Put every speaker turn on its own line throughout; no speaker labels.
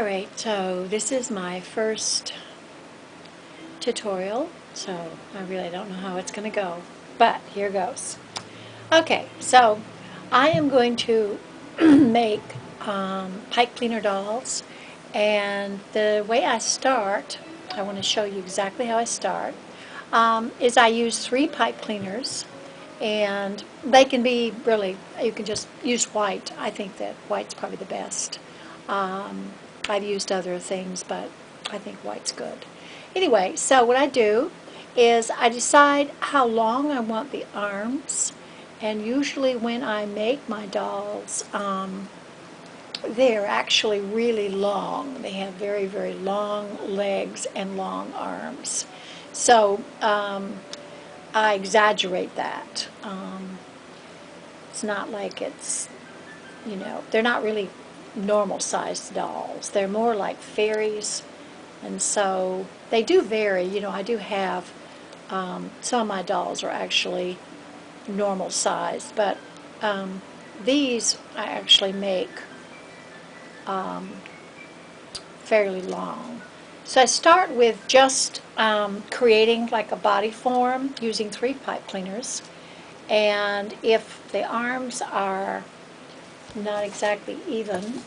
Alright, so this is my first tutorial, so I really don't know how it's going to go, but here goes. Okay, so I am going to make pipe cleaner dolls, and the way I start, I want to show you exactly how I start, is I use 3 pipe cleaners, and they can be really, you can just use white. I think that white's probably the best. I've used other things, but I think white's good. Anyway, so what I do is I decide how long I want the arms, and usually when I make my dolls, they're actually really long. They have very, very long legs and long arms. So I exaggerate that. It's not like it's, they're not really normal sized dolls. They're more like fairies, and so they do vary. I do have some of my dolls are actually normal sized, but these I actually make fairly long. So I start with just creating like a body form using 3 pipe cleaners, and if the arms are not exactly even, you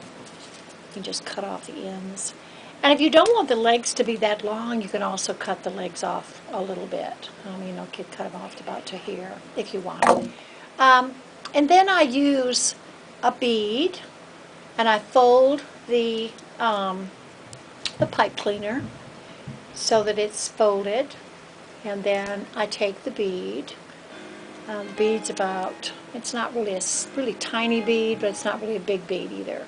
can just cut off the ends. And if you don't want the legs to be that long, you can also cut the legs off a little bit. You could cut them off to about to here if you want. And then I use a bead, and I fold the pipe cleaner so that it's folded, and then I take the bead. Bead's about, it's not really a really tiny bead, but it's not really a big bead either.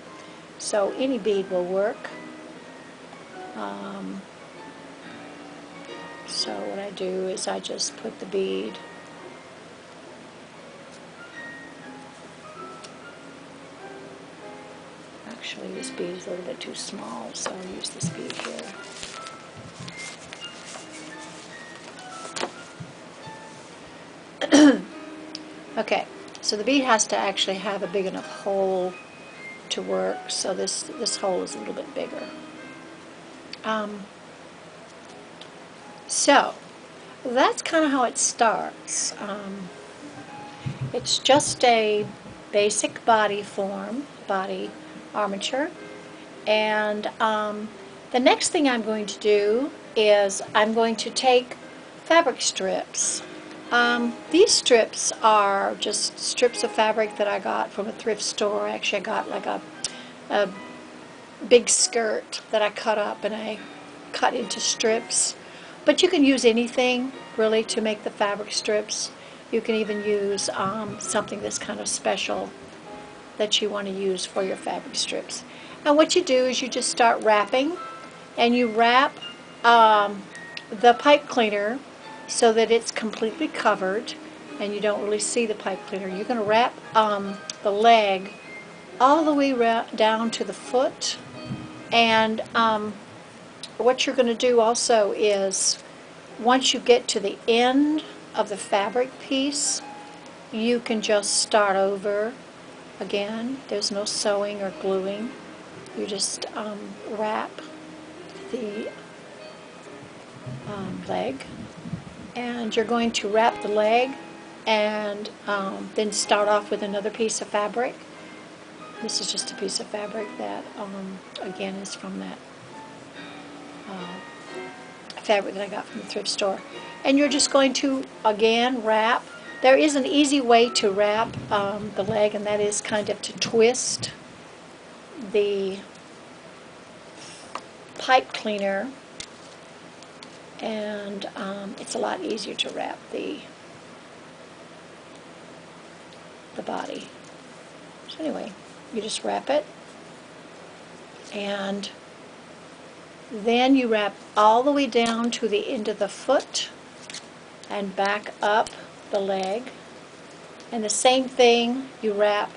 So any bead will work. So what I do is I just put the bead actually this bead is a little bit too small, so I'll use this bead here. Okay, so the bead has to actually have a big enough hole to work, so this hole is a little bit bigger. So that's kind of how it starts. It's just a basic body form, body armature, and the next thing I'm going to do is I'm going to take fabric strips. These strips are just strips of fabric that I got from a thrift store. Actually, I got like a big skirt that I cut up and I cut into strips. But you can use anything really to make the fabric strips. You can even use something that's kind of special that you want to use for your fabric strips. And what you do is you just start wrapping, and you wrap the pipe cleaner so that it's completely covered and you don't really see the pipe cleaner. You're going to wrap the leg all the way down to the foot, and what you're going to do also is once you get to the end of the fabric piece, you can just start over again. There's no sewing or gluing. You just wrap the leg, and you're going to wrap the leg and then start off with another piece of fabric. This is just a piece of fabric that again is from that fabric that I got from the thrift store. And you're just going to again wrap. There is an easy way to wrap the leg, and that is kind of to twist the pipe cleaner, and it's a lot easier to wrap the body. So anyway, you just wrap it, and then you wrap all the way down to the end of the foot and back up the leg, and the same thing, you wrap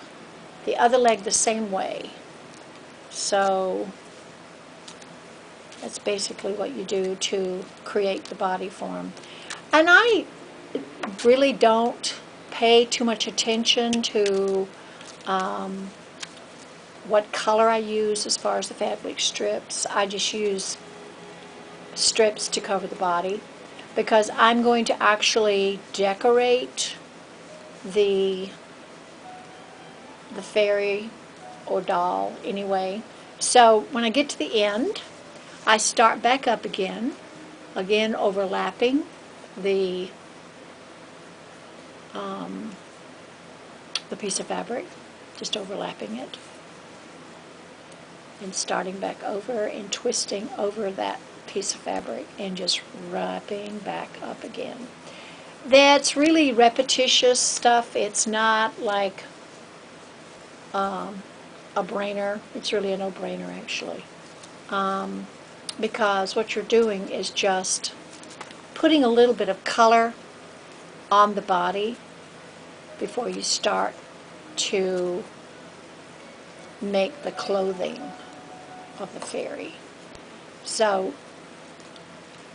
the other leg the same way. So that's basically what you do to create the body form. And I really don't pay too much attention to what color I use as far as the fabric strips. I just use strips to cover the body because I'm going to actually decorate the fairy or doll anyway. So when I get to the end, I start back up again overlapping the piece of fabric, just overlapping it and starting back over and twisting over that piece of fabric and just wrapping back up again. That's really repetitious stuff. It's not like a brainer. It's really a no-brainer actually, because what you're doing is just putting a little bit of color on the body before you start to make the clothing of the fairy. So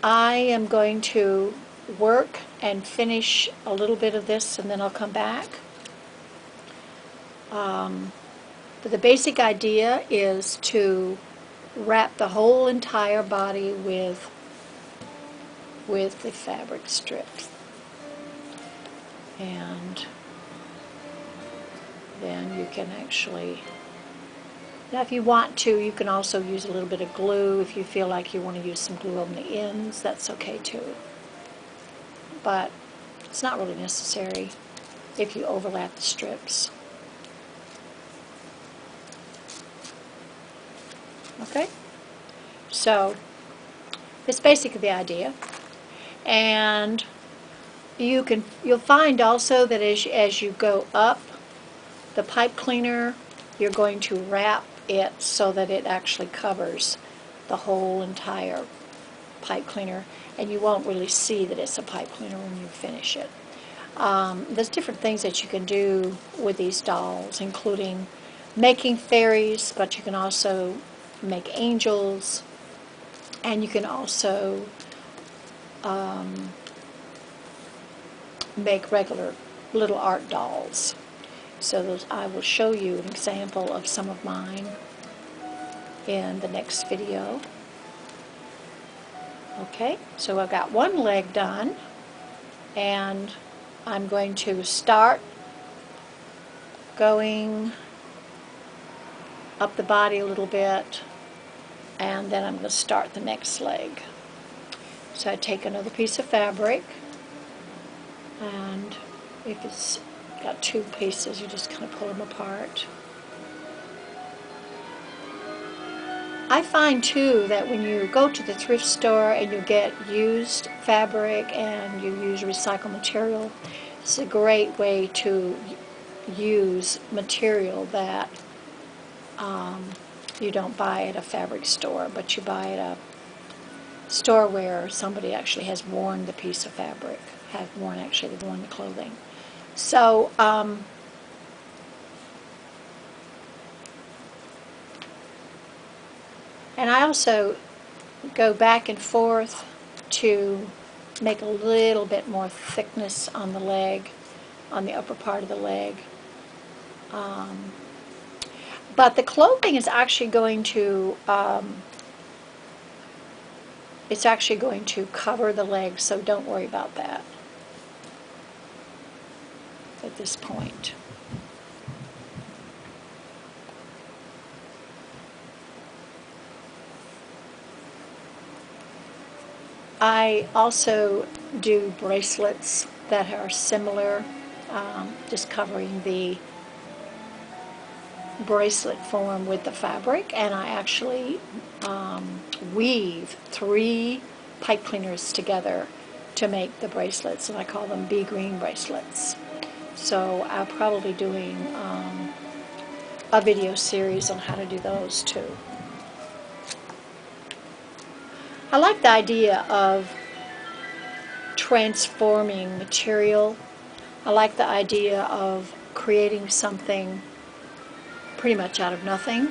I am going to work and finish a little bit of this and then I'll come back. But the basic idea is to wrap the whole entire body with the fabric strips. And then you can actually, now if you want to, you can also use a little bit of glue. If you feel like you want to use some glue on the ends, that's okay too. But it's not really necessary if you overlap the strips. Okay? So, it's basically the idea. And you'll find also that as you go up the pipe cleaner, you're going to wrap it so that it actually covers the whole entire pipe cleaner, and you won't really see that it's a pipe cleaner when you finish it. There's different things that you can do with these dolls, including making fairies, but you can also make angels, and you can also make regular little art dolls. So I will show you an example of some of mine in the next video. Okay, so I've got one leg done, and I'm going to start going up the body a little bit, and then I'm going to start the next leg. So I take another piece of fabric, and if it's got two pieces, you just kind of pull them apart. I find too that when you go to the thrift store and you get used fabric and you use recycled material, it's a great way to use material that you don't buy at a fabric store, but you buy at a store where somebody actually has worn the piece of fabric, they've worn the clothing. So, and I also go back and forth to make a little bit more thickness on the leg, on the upper part of the leg. But the clothing is actually going to, it's actually going to cover the legs, so don't worry about that at this point. I also do bracelets that are similar, just covering the bracelet form with the fabric, and I actually weave 3 pipe cleaners together to make the bracelets, and I call them bee green bracelets. So I'll probably be doing a video series on how to do those too. I like the idea of transforming material. I like the idea of creating something pretty much out of nothing.